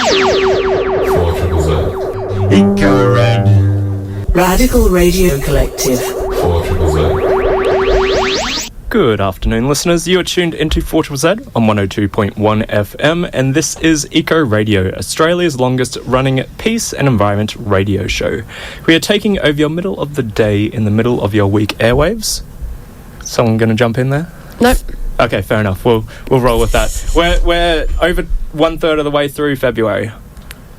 Eco Red. Radical Radio Collective. Good afternoon, listeners. You are tuned into 4ZZZ on 102.1 FM, and this is Eco Radio, Australia's longest running peace and environment radio show. We are taking over your middle of the day in the middle of your week airwaves. Someone going to jump in there? Nope. Okay, fair enough. We'll roll with that. We're over 1/3 of the way through February.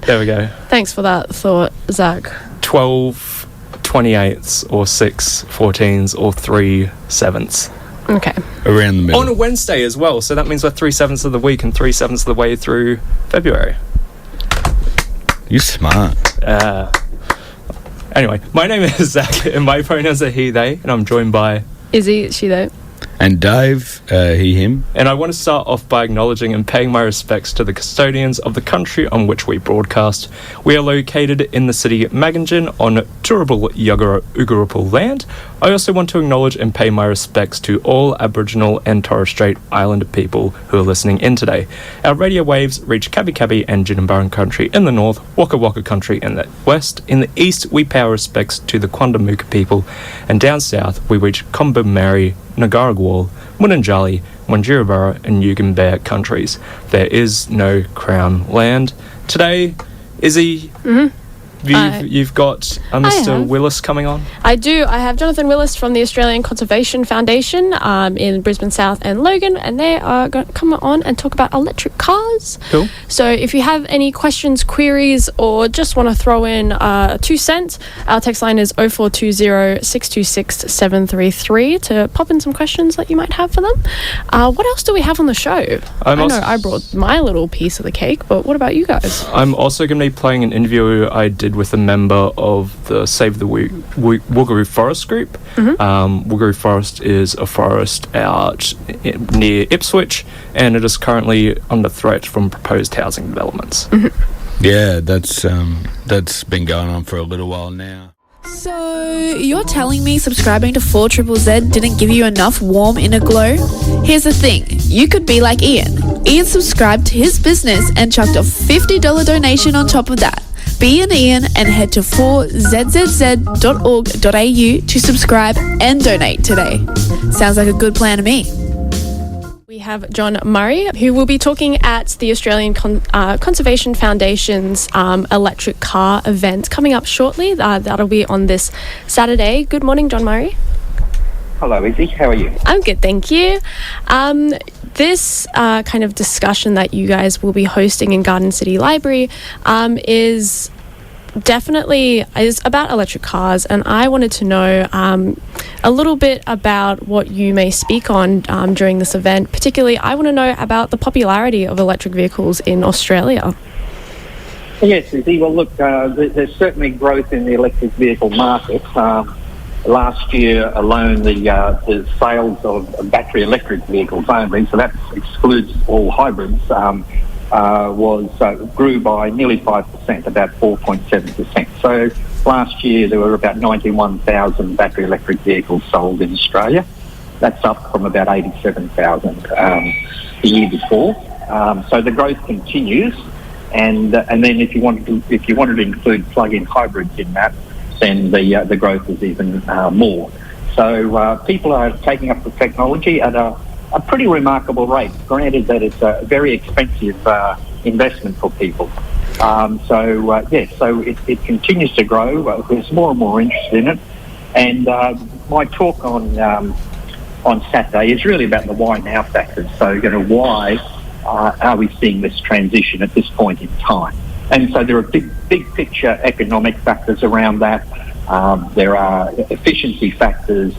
There we go. Thanks for that thought, Zack. 12 28ths or 6 14s or 3 7ths. Okay. Around the middle. On a Wednesday as well, so that means we're 3/7 of the week and 3/7 of the way through February. You're smart. Anyway, my name is Zack, and my pronouns are he, they, and I'm joined by... Issy, she, they. And Dave, he, him. And I want to start off by acknowledging and paying my respects to the custodians of the country on which we broadcast. We are located in the city Magangin on Turrbal Yuggera land. I also want to acknowledge and pay my respects to all Aboriginal and Torres Strait Islander people who are listening in today. Our radio waves reach Kabi Kabi and Jimbelungare country in the north, Waka Waka country in the west. In the east, we pay our respects to the Quandamooka people, and down south, we reach Kombumerri, Nagaragwal, Munanjali, Wanjirabara and Yugambear countries. There is no Crown land. Today, Issy, you've got Mr. Willis coming on? I do. I have Jonathan Willis from the Australian Conservation Foundation in Brisbane South and Logan, and they are going to come on and talk about electric cars. Cool. So if you have any questions, queries, or just want to throw in 2 cents, our text line is 0420 626 733 to pop in some questions that you might have for them. What else do we have on the show? I know I brought my little piece of the cake, but what about you guys? I'm also going to be playing an interview I did with a member of the Save Woogaroo Forest group. Woogaroo Forest is a forest out near Ipswich, and it is currently under threat from proposed housing developments. Yeah, that's been going on for a little while now. So, you're telling me subscribing to 4ZZZ didn't give you enough warm inner glow? Here's the thing, you could be like Ian. Ian subscribed to his business and chucked a $50 donation on top of that. Be an Ian and head to 4zzz.org.au to subscribe and donate today. Sounds like a good plan to me. We have John Murray, who will be talking at the Australian Conservation Foundation's electric car event coming up shortly. That'll be on this Saturday. Good morning, John Murray. Hello, Issy. How are you? I'm good, thank you. This kind of discussion that you guys will be hosting in Garden City Library is about electric cars, and I wanted to know a little bit about what you may speak on during this event. Particularly, I want to know about the popularity of electric vehicles in Australia. Yes, Issy. Well, look, there's certainly growth in the electric vehicle market. Last year alone, the sales of battery electric vehicles only, so that excludes all hybrids, grew by nearly 5%, about 4.7%. So last year there were about 91,000 battery electric vehicles sold in Australia. That's up from about 87,000 the year before. So the growth continues, and then if you wanted to include plug-in hybrids in that, then the growth is even more. So people are taking up the technology at a pretty remarkable rate, granted that it's a very expensive investment for people. So it continues to grow. There's more and more interest in it. And my talk on Saturday is really about the why now factors. So, why are we seeing this transition at this point in time? And so there are big picture economic factors around that. There are efficiency factors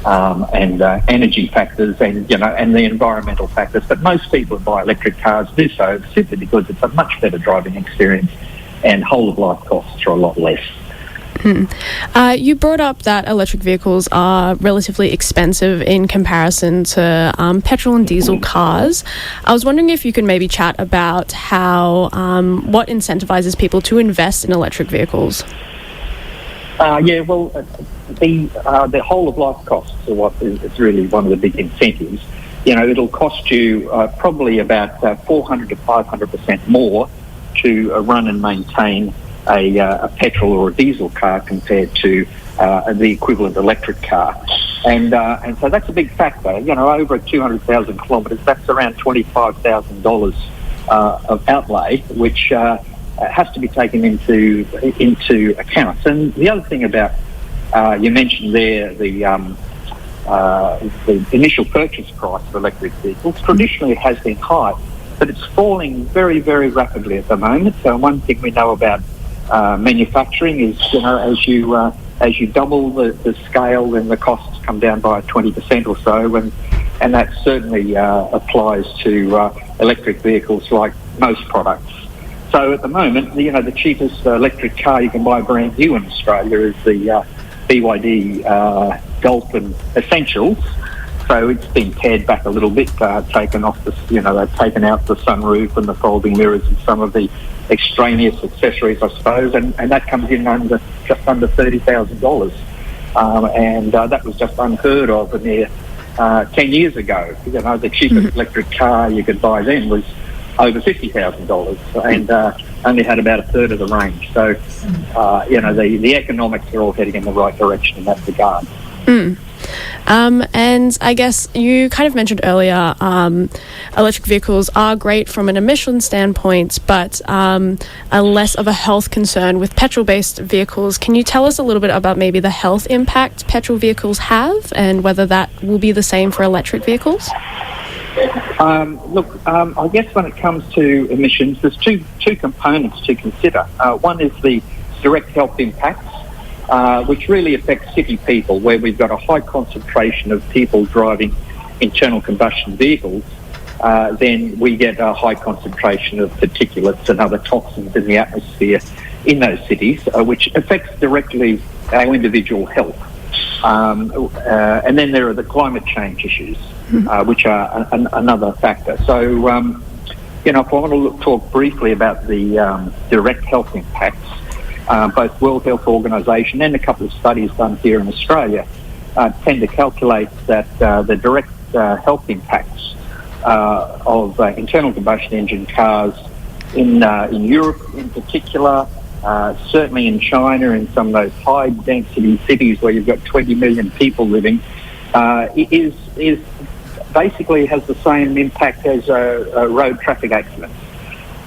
and energy factors, and the environmental factors. But most people who buy electric cars do so simply because it's a much better driving experience, and whole of life costs are a lot less. You brought up that electric vehicles are relatively expensive in comparison to petrol and diesel cars. I was wondering if you could maybe chat about how what incentivizes people to invest in electric vehicles. The whole of life costs are what is really one of the big incentives. It'll cost you probably about 400 to 500% more to run and maintain a petrol or a diesel car compared to the equivalent electric car. And so that's a big factor. Over 200,000 kilometres, that's around $25,000 of outlay, which has to be taken into account. And the other thing about, you mentioned there, the initial purchase price of electric vehicles. Traditionally it has been high, but it's falling very, very rapidly at the moment. So one thing we know about manufacturing is, as you double the scale, then the costs come down by 20% or so, and that certainly applies to electric vehicles like most products. So at the moment, the cheapest electric car you can buy brand new in Australia is the BYD Dolphin Essentials. So it's been pared back a little bit, taken off they've taken out the sunroof and the folding mirrors and some of the extraneous accessories, I suppose, and that comes in just under $30,000. And that was just unheard of in there 10 years ago. The cheapest electric car you could buy then was over $50,000 and only had about a third of the range. So, the economics are all heading in the right direction in that regard. And I guess you kind of mentioned earlier electric vehicles are great from an emission standpoint, but are less of a health concern with petrol-based vehicles. Can you tell us a little bit about maybe the health impact petrol vehicles have and whether that will be the same for electric vehicles? I guess when it comes to emissions, there's two components to consider. One is the direct health impacts, which really affects city people, where we've got a high concentration of people driving internal combustion vehicles. Then we get a high concentration of particulates and other toxins in the atmosphere in those cities, which affects directly our individual health. And then there are the climate change issues, which are another factor. So, if I want to talk briefly about the direct health impacts, both World Health Organisation and a couple of studies done here in Australia tend to calculate that the direct health impacts of internal combustion engine cars in Europe in particular, certainly in China, in some of those high-density cities where you've got 20 million people living, is basically has the same impact as road traffic accidents.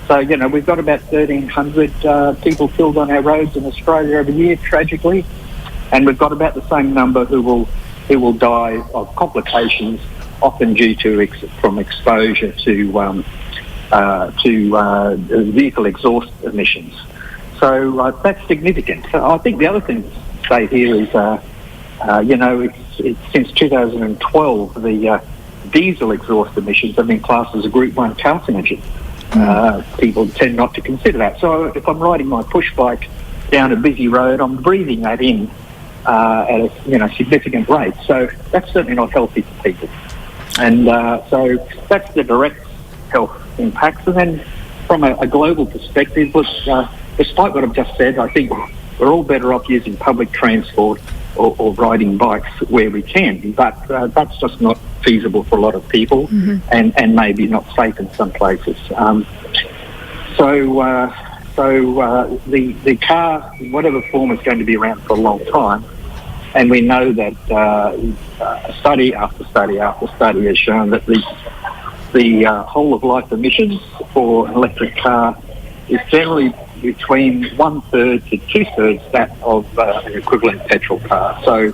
So, we've got about 1,300 people killed on our roads in Australia every year, tragically, and we've got about the same number who will die of complications, often due to from exposure to vehicle exhaust emissions. So that's significant. I think the other thing to say here is, it's since 2012 the diesel exhaust emissions have been classed as a Group 1 carcinogen. People tend not to consider that. So if I'm riding my push bike down a busy road, I'm breathing that in at a significant rate. So that's certainly not healthy for people. And so that's the direct health impacts. And then from a global perspective, despite what I've just said, I think we're all better off using public transport or riding bikes where we can. But that's just not feasible for a lot of people, and maybe not safe in some places. So the car, whatever form, is going to be around for a long time, and we know that study after study after study has shown that the whole of life emissions for an electric car is generally between 1/3 to 2/3 that of an equivalent petrol car. So,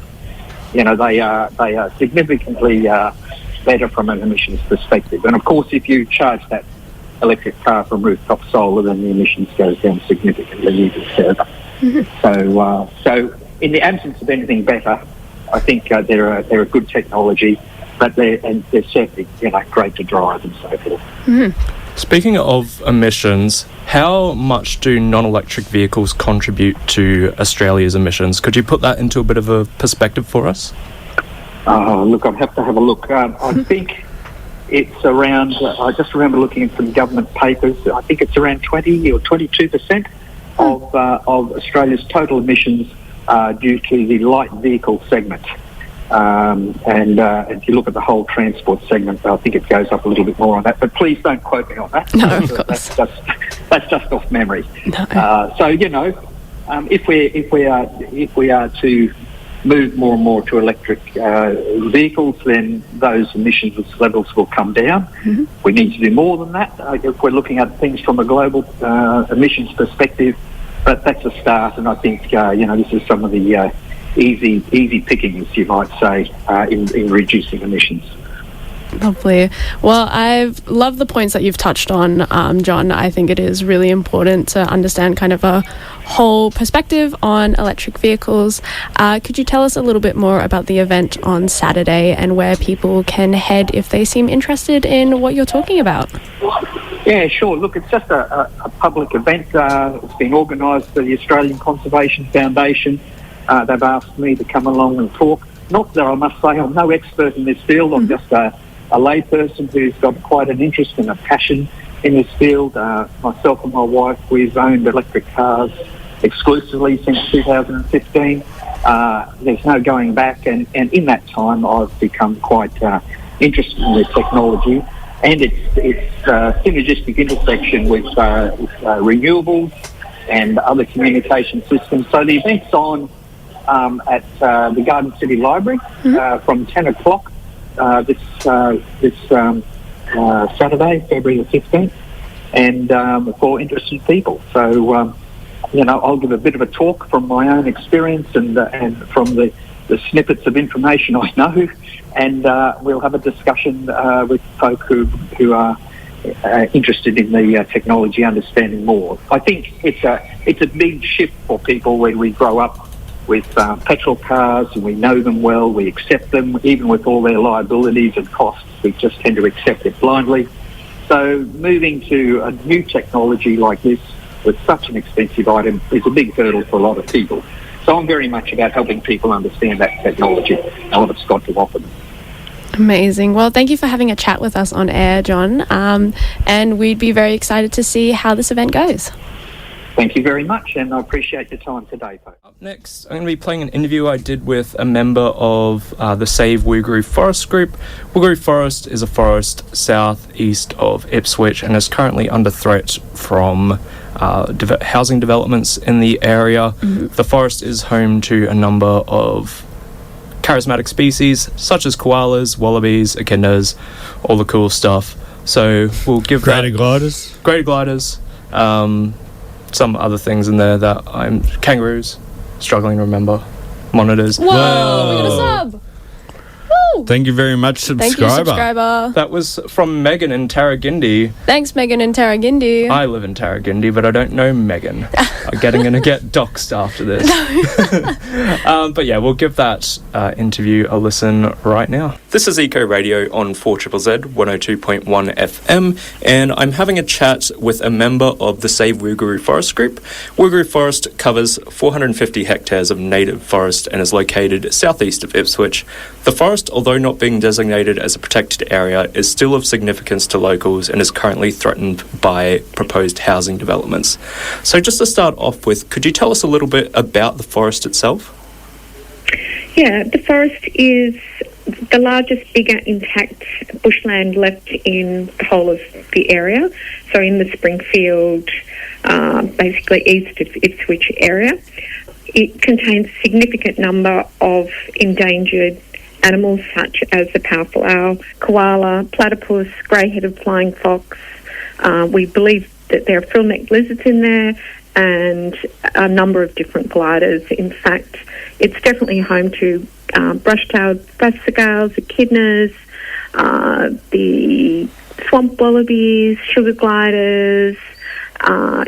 they are significantly better from an emissions perspective. And of course, if you charge that electric car from rooftop solar, then the emissions goes down significantly even further. So in the absence of anything better, I think they're a good technology, but they're certainly great to drive and so forth. Speaking of emissions, how much do non-electric vehicles contribute to Australia's emissions? Could you put that into a bit of a perspective for us? Look, I'd have to have a look. I think it's around, I just remember looking at some government papers, I think it's around 20 or 22% of Australia's total emissions due to the light vehicle segment. And if you look at the whole transport segment, I think it goes up a little bit more on that. But please don't quote me on that. No, of course. That's just off memory. No. So if we are to move more and more to electric vehicles, then those emissions levels will come down. Mm-hmm. We need to do more than that if we're looking at things from a global emissions perspective. But that's a start, and I think this is some of the easy pickings, you might say, in reducing emissions. Lovely. Well, I've loved the points that you've touched on, John. I think it is really important to understand kind of a whole perspective on electric vehicles. Could you tell us a little bit more about the event on Saturday and where people can head if they seem interested in what you're talking about? Yeah, sure. Look, it's just a public event. It's been organised by the Australian Conservation Foundation. They've asked me to come along and talk. Not that I must say I'm no expert in this field. I'm just a layperson who's got quite an interest and a passion in this field. Myself and my wife, we've owned electric cars exclusively since 2015. There's no going back, and in that time I've become quite interested in the technology and its synergistic intersection with renewables and other communication systems. So the event's on at the Garden City Library from 10 o'clock this Saturday, February the 15th, and for interested people. So, I'll give a bit of a talk from my own experience and from the snippets of information I know, and we'll have a discussion with folk who are interested in the technology, understanding more. I think it's a big shift for people when we grow up with petrol cars, and we know them well, we accept them, even with all their liabilities and costs, we just tend to accept it blindly. So moving to a new technology like this with such an expensive item is a big hurdle for a lot of people. So I'm very much about helping people understand that technology and what it's got to offer them. Amazing. Well, thank you for having a chat with us on air, John, and we'd be very excited to see how this event goes. Thank you very much, and I appreciate your time today, folks. Up next, I'm going to be playing an interview I did with a member of the Save Woogaroo Forest group. Woogaroo Forest is a forest southeast of Ipswich and is currently under threat from housing developments in the area. Mm-hmm. The forest is home to a number of charismatic species such as koalas, wallabies, echidnas, all the cool stuff. So we'll give Greater gliders. Some other things in there that I'm kangaroos, struggling to remember, monitors. Whoa, we got a sub. Woo! Thank you very much, subscriber. Thank you, subscriber. That was from Megan in Tarragindi. Thanks, Megan in Tarragindi. I live in Tarragindi, but I don't know Megan. I'm going to get doxed after this. But yeah, we'll give that interview a listen right now. This is Eco Radio on 4ZZZ 102.1 FM, and I'm having a chat with a member of the Save Woogaroo Forest group. Woogaroo Forest covers 450 hectares of native forest and is located southeast of Ipswich. The forest, although not being designated as a protected area, is still of significance to locals and is currently threatened by proposed housing developments. So just to start off with, could you tell us a little bit about the forest itself? Yeah, the forest is the largest, bigger, intact bushland left in the whole of the area. So in the Springfield, basically east of Ipswich area. It contains a significant number of endangered animals such as the powerful owl, koala, platypus, grey-headed flying fox. We believe that there are frill-necked lizards in there and a number of different gliders. In fact, it's definitely home to brush-tailed phascogales, echidnas, the swamp wallabies, sugar gliders,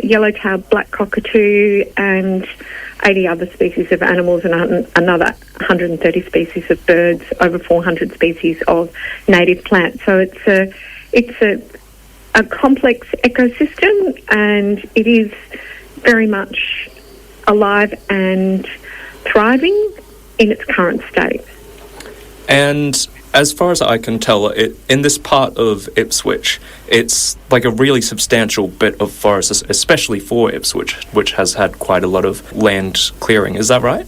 yellow-tailed black cockatoo, and 80 other species of animals and another 130 species of birds, over 400 species of native plants. So it's a complex ecosystem, and it is very much alive and thriving in its current state. And as far as I can tell, in this part of Ipswich, it's like a really substantial bit of forest, especially for Ipswich, which has had quite a lot of land clearing. Is that right?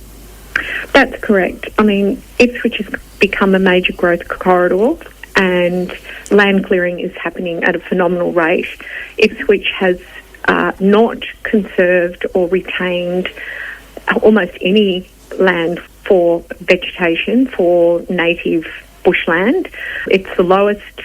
That's correct. I mean, Ipswich has become a major growth corridor, and land clearing is happening at a phenomenal rate. Ipswich has not conserved or retained almost any land for vegetation, for native bushland. It's the lowest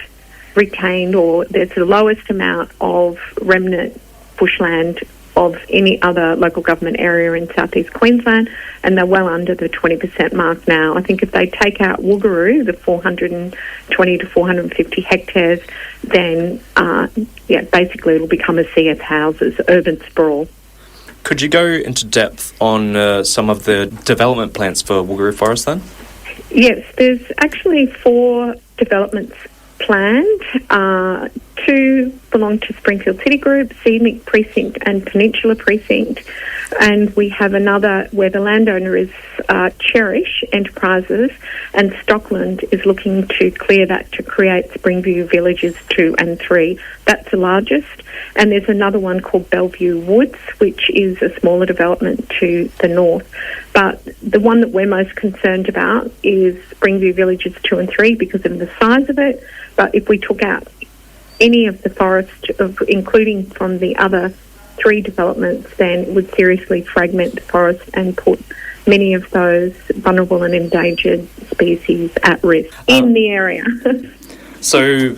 retained, or there's the lowest amount of remnant bushland of any other local government area in southeast Queensland, and they're well under the 20% mark now. I think if they take out Woogaroo, the 420 to 450 hectares, then basically it'll become a sea of houses, urban sprawl. Could you go into depth on some of the development plans for Woogaroo Forest then? Yes, there's actually 4 developments planned. 2 belong to Springfield City Group, Scenic Precinct and Peninsula Precinct. And we have another where the landowner is Cherish Enterprises, and Stockland is looking to clear that to create Springview Villages 2 and 3. That's the largest. And there's another one called Bellevue Woods, which is a smaller development to the north. But the one that we're most concerned about is Springview Villages 2 and 3 because of the size of it. But if we took out any of the forest, including from the other 3 developments, then it would seriously fragment the forest and put many of those vulnerable and endangered species at risk in the area. So,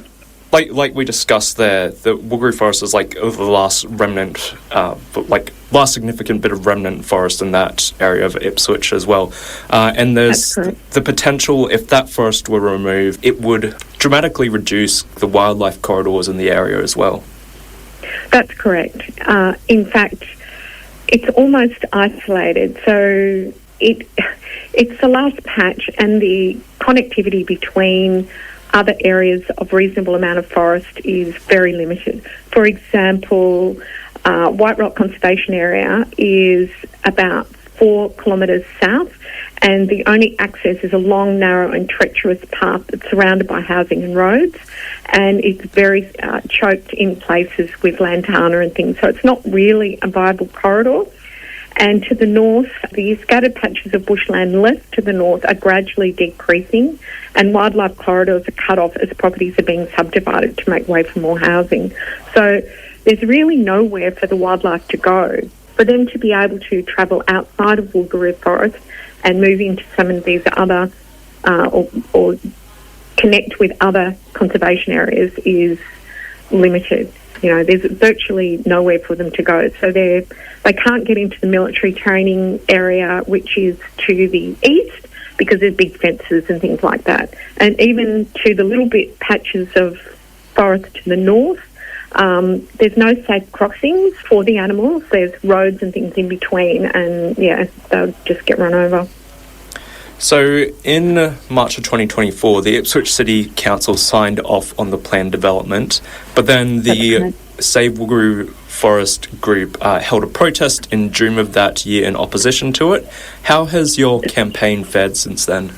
like we discussed there, the Woogaroo Forest is like the last remnant, last significant bit of remnant forest in that area of Ipswich as well. And there's the potential, if that forest were removed, it would dramatically reduce the wildlife corridors in the area as well. That's correct. In fact, it's almost isolated. So it's the last patch, and the connectivity between other areas of reasonable amount of forest is very limited. For example, White Rock Conservation Area is about 4 kilometres south, and the only access is a long, narrow and treacherous path that's surrounded by housing and roads, and it's very choked in places with lantana and things, so it's not really a viable corridor. And to the north, the scattered patches of bushland left to the north are gradually decreasing, and wildlife corridors are cut off as properties are being subdivided to make way for more housing. So there's really nowhere for the wildlife to go. For them to be able to travel outside of Woogaroo Forest and move into some of these other or connect with other conservation areas is limited. You know, there's virtually nowhere for them to go. So they can't get into the military training area, which is to the east, because there's big fences and things like that. And even to the little bit patches of forest to the north, there's no safe crossings for the animals. There's roads and things in between, and they'll just get run over. So in March of 2024, the Ipswich City Council signed off on the planned development, but then the Save Woogaroo Forest group held a protest in June of that year in opposition to it. How has your campaign fared since then?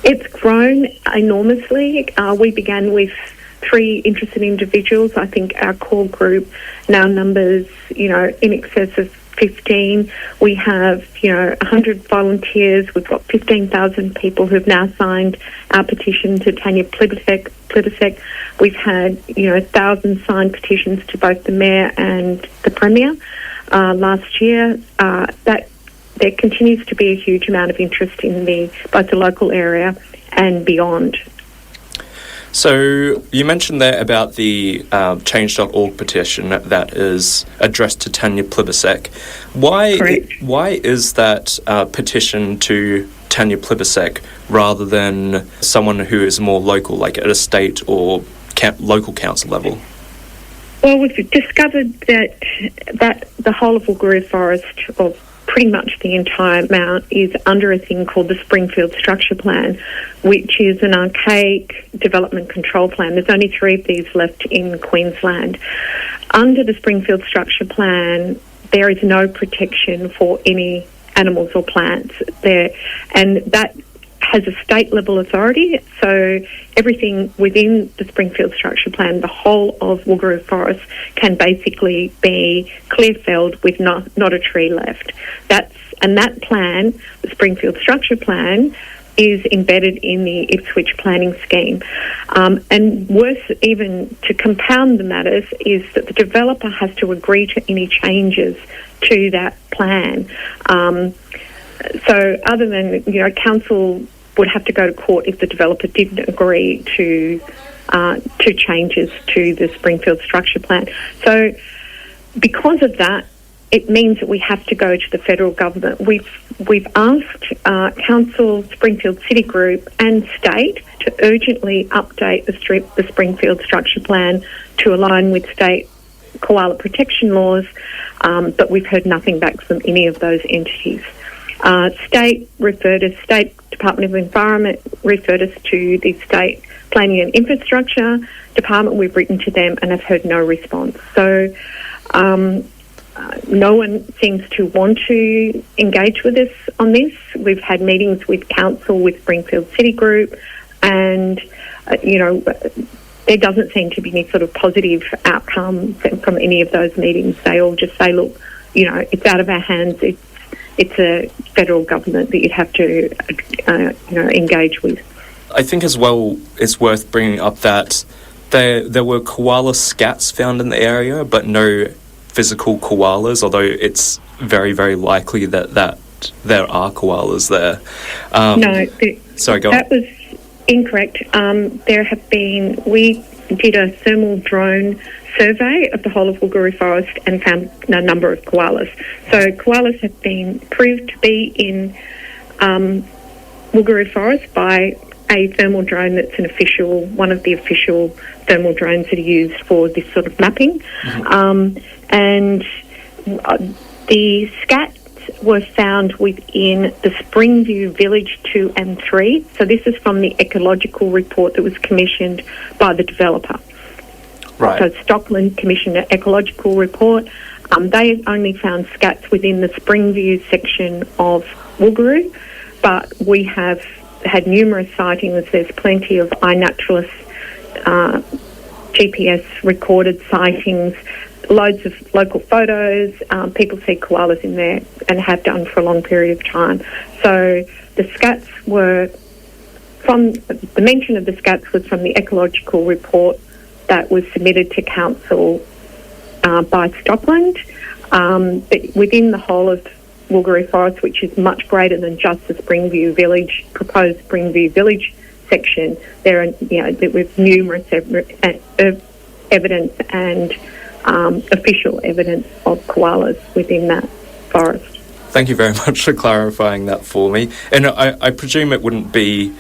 It's grown enormously. We began with 3 interested individuals. I think our core group now numbers, in excess of 15. We have, 100 volunteers. We've got 15,000 people who've now signed our petition to Tanya Plibersek. We've had, 1,000 signed petitions to both the Mayor and the Premier last year. That there continues to be a huge amount of interest in both the local area and beyond. So you mentioned there about the Change.org petition that is addressed to Tanya Plibersek. Why is that petition to Tanya Plibersek rather than someone who is more local, like at a state or local council level? Well, we've discovered that the whole of Woogaroo Forest, or pretty much the entire amount, is under a thing called the Springfield Structure Plan, which is an archaic development control plan. There's only 3 of these left in Queensland. Under the Springfield Structure Plan, there is no protection for any animals or plants there, and that has a state-level authority, so everything within the Springfield Structure Plan, the whole of Woogaroo Forest, can basically be clear-felled with not a tree left. That plan, the Springfield Structure Plan, is embedded in the Ipswich planning scheme. And worse even to compound the matters is that the developer has to agree to any changes to that plan. So other than, council would have to go to court if the developer didn't agree to changes to the Springfield structure plan. So because of that, it means that we have to go to the federal government. We've asked Council, Springfield City Group and State to urgently update the Springfield structure plan to align with state koala protection laws, but we've heard nothing back from any of those entities. State Department of Environment referred us to the State Planning and Infrastructure Department. We've written to them and have heard no response. So no one seems to want to engage with us on this. We've had meetings with Council, with Springfield City Group, and, there doesn't seem to be any sort of positive outcome from any of those meetings. They all just say, look, it's out of our hands. It's a federal government that you'd have to, engage with. I think as well it's worth bringing up that there were koala scats found in the area, but no physical koalas, although it's very, very likely that there are koalas there. Sorry, go on. That was incorrect. We did a thermal drone survey of the whole of Woogaroo Forest and found a number of koalas. So koalas have been proved to be in Woogaroo Forest by a thermal drone that's one of the official thermal drones that are used for this sort of mapping. Mm-hmm. And the scats were found within the Springview Village 2 and 3. So this is from the ecological report that was commissioned by the developer. Right. So Stockland commissioned an ecological report. They only found scats within the Springview section of Woogaroo, but we have had numerous sightings. There's plenty of iNaturalist GPS recorded sightings, loads of local photos. People see koalas in there and have done for a long period of time. So the scats were the mention of the scats was from the ecological report that was submitted to Council by Stockland. But within the whole of Woogaroo Forest, which is much greater than just the Springview Village, proposed Springview Village section, there are, with numerous evidence and official evidence of koalas within that forest. Thank you very much for clarifying that for me. And I presume it wouldn't be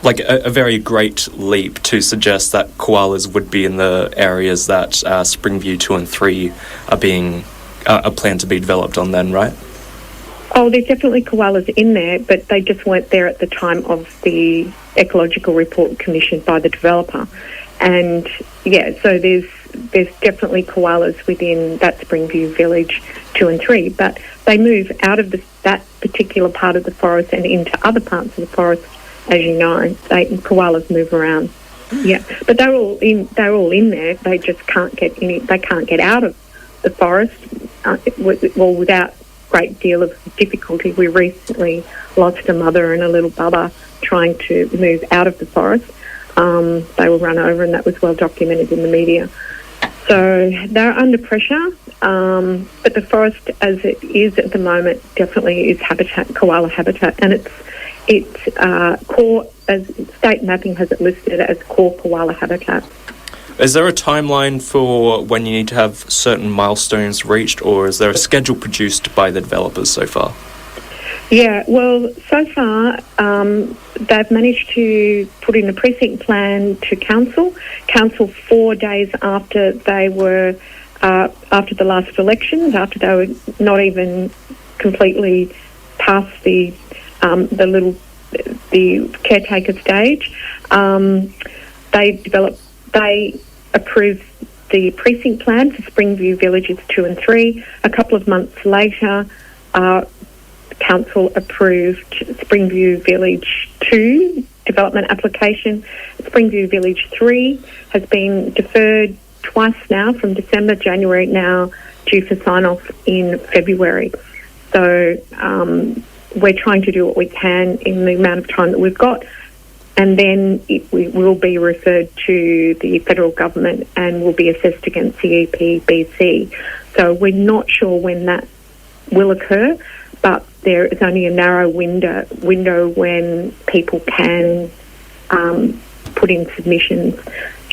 like a very great leap to suggest that koalas would be in the areas that Springview 2 and 3 are planned to be developed on then, right? Oh, there's definitely koalas in there, but they just weren't there at the time of the ecological report commissioned by the developer. And, so there's definitely koalas within that Springview Village 2 and 3, but they move out of that particular part of the forest and into other parts of the forest. As you know, koalas move around. Yeah, but they're all in there. They just can't get out of the forest. Without great deal of difficulty. We recently lost a mother and a little bubba trying to move out of the forest. They were run over, and that was well documented in the media. So they're under pressure, but the forest, as it is at the moment, definitely is koala habitat, and it's core, as state mapping has it listed as core koala habitat. Is there a timeline for when you need to have certain milestones reached, or is there a schedule produced by the developers so far? Yeah, well, so far they've managed to put in a precinct plan to council. Council 4 days after they were after the last elections, after they were not even completely past the caretaker stage, they approved the precinct plan for Springview Villages 2 and 3. A couple of months later, Council approved Springview Village 2 development application. Springview Village 3 has been deferred twice now, from December, January, now due for sign-off in February. So we're trying to do what we can in the amount of time that we've got, and then we will be referred to the federal government and will be assessed against the EPBC. So we're not sure when that will occur, but there is only a narrow window when people can put in submissions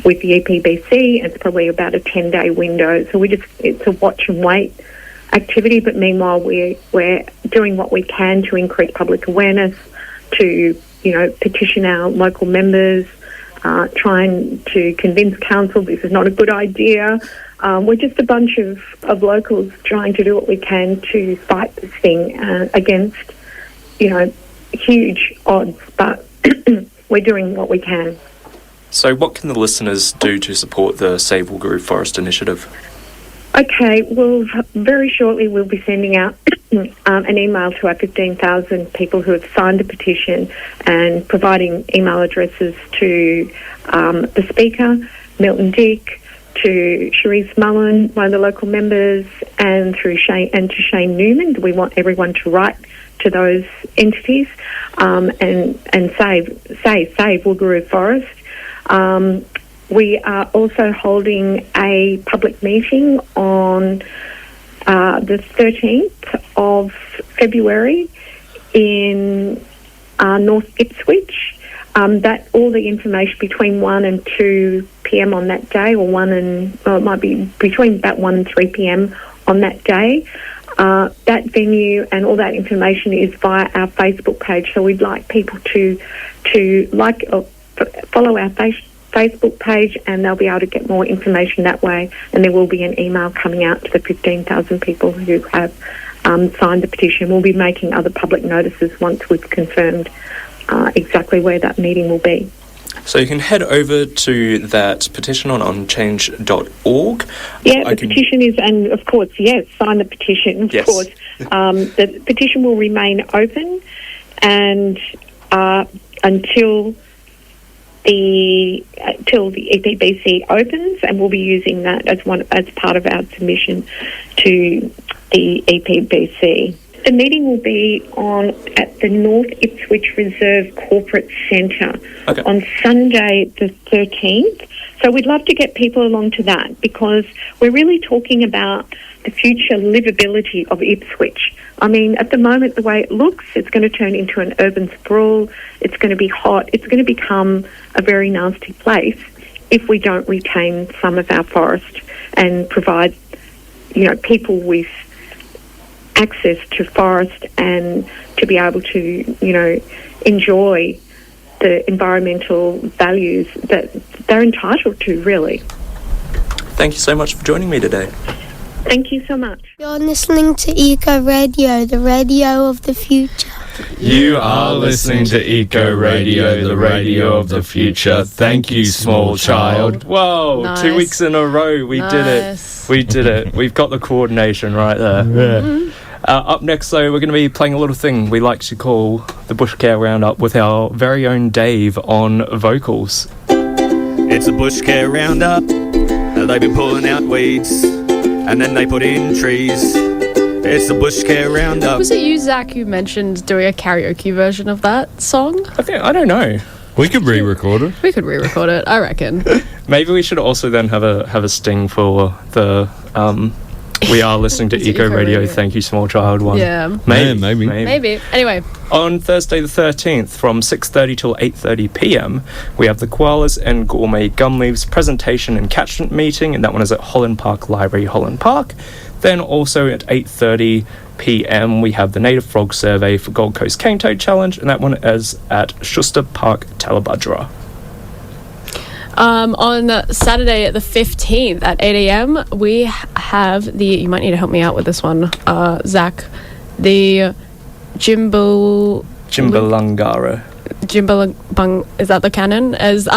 with the EPBC. It's probably about a 10-day window. So it's a watch and wait activity, but meanwhile we're doing what we can to increase public awareness, to petition our local members, trying to convince council this is not a good idea. We're just a bunch of locals trying to do what we can to fight this thing against, huge odds, but we're doing what we can. So what can the listeners do to support the Save Woogaroo Forest initiative? Okay, well, very shortly we'll be sending out an email to our 15,000 people who have signed the petition and providing email addresses to the Speaker, Milton Dick, to Cherise Mullen, one of the local members, and to Shane Newman. We want everyone to write to those entities and save Woogaroo Forest. We are also holding a public meeting on the 13th of February in North Ipswich. That all the information between 1 and 2 p.m. on that day, it might be between about 1 and 3 p.m. on that day. That venue and all that information is via our Facebook page. So we'd like people to like or follow our Facebook page, and they'll be able to get more information that way. And there will be an email coming out to the 15,000 people who have signed the petition. We'll be making other public notices once we've confirmed exactly where that meeting will be. So you can head over to that petition on onchange.org. Yeah, petition is, and of course, yes, sign the petition, of course. The petition will remain open and until the EPBC opens, and we'll be using that as part of our submission to the EPBC. The meeting will be at the North Ipswich Reserve Corporate Centre on Sunday the 13th. So we'd love to get people along to that, because we're really talking about the future livability of Ipswich. I mean, at the moment, the way it looks, it's going to turn into an urban sprawl. It's going to be hot. It's going to become a very nasty place if we don't retain some of our forest and provide, people with access to forest and to be able to, enjoy the environmental values that they're entitled to, really. Thank you so much for joining me today. Thank you so much. You're listening to Eco Radio, the radio of the future. You are listening to Eco Radio, the radio of the future. Thank you, small child. Whoa, Nice. 2 weeks in a row, we did it. We did it. We've got the coordination right there. Mm-hmm. Up next, though, we're going to be playing a little thing we like to call the Bushcare Roundup with our very own Dave on vocals. It's a Bushcare Roundup. They've been pulling out weeds and then they put in trees. It's the Bushcare Roundup. Was it you, Zack, who mentioned doing a karaoke version of that song? I don't know. We could re-record it. We could re-record it, I reckon. Maybe we should also then have a sting for the we are listening to Eco Radio. Thank you, small child one. Yeah. Maybe. Anyway. On Thursday the 13th from 6:30 till 8:30 p.m. we have the Koalas and Gourmet Gumleaves presentation and catchment meeting, and that one is at Holland Park Library, Holland Park. Then also at 8:30 p.m. we have the Native Frog Survey for Gold Coast Cane Toad Challenge, and that one is at Schuster Park, Tallebudgera. On Saturday the 15th at 8 a.m. we have you might need to help me out with this one, Zack, the Jimbelungare. Is that the canon? As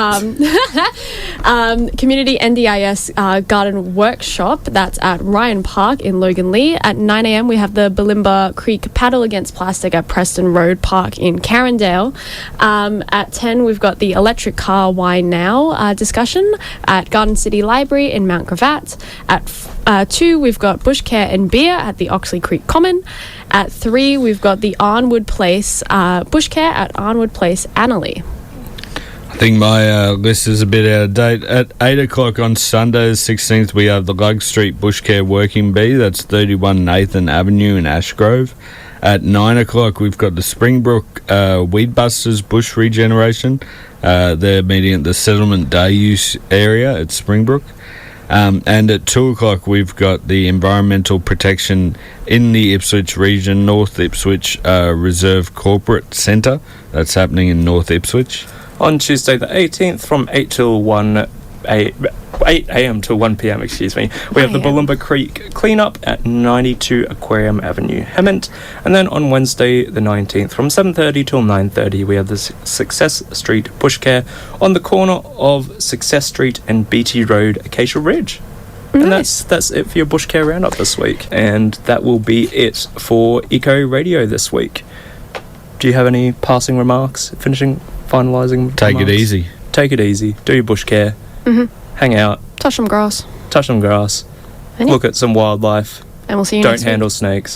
community NDIS garden workshop. That's at Ryan Park in Loganlea. At 9 a.m. we have the Bulimba Creek Paddle Against Plastic at Preston Road Park in Carindale. At 10 we've got the electric car Why Now discussion at Garden City Library in Mount Gravatt. At 2, we've got Bushcare and Beer at the Oxley Creek Common. At 3, we've got the Arnwood Place Bushcare at Arnwood Place, Annerley. I think my list is a bit out of date. At 8 o'clock on Sunday the 16th, we have the Lug Street Bushcare Working Bee. That's 31 Nathan Avenue in Ashgrove. At 9 o'clock, we've got the Springbrook Weedbusters Bush Regeneration. They're meeting at the Settlement Day Use area at Springbrook. And at 2 o'clock, we've got the Environmental Protection in the Ipswich region, North Ipswich Reserve Corporate Centre. That's happening in North Ipswich. On Tuesday the 18th from 8 a.m. till 1 p.m, excuse me, we have the Bulimba Creek cleanup at 92 Aquarium Avenue, Hemmant. And then on Wednesday the 19th from 7:30 till 9:30, we have the Success Street Bushcare on the corner of Success Street and BT Road, Acacia Ridge. Nice. And that's it for your Bushcare Roundup this week. And that will be it for Eco Radio this week. Do you have any passing remarks, finalising Take remarks? it easy. Take it easy. Do your bushcare. Hang out. Touch some grass. Touch some grass. And Look at some wildlife. And we'll see you Don't next week. handle snakes.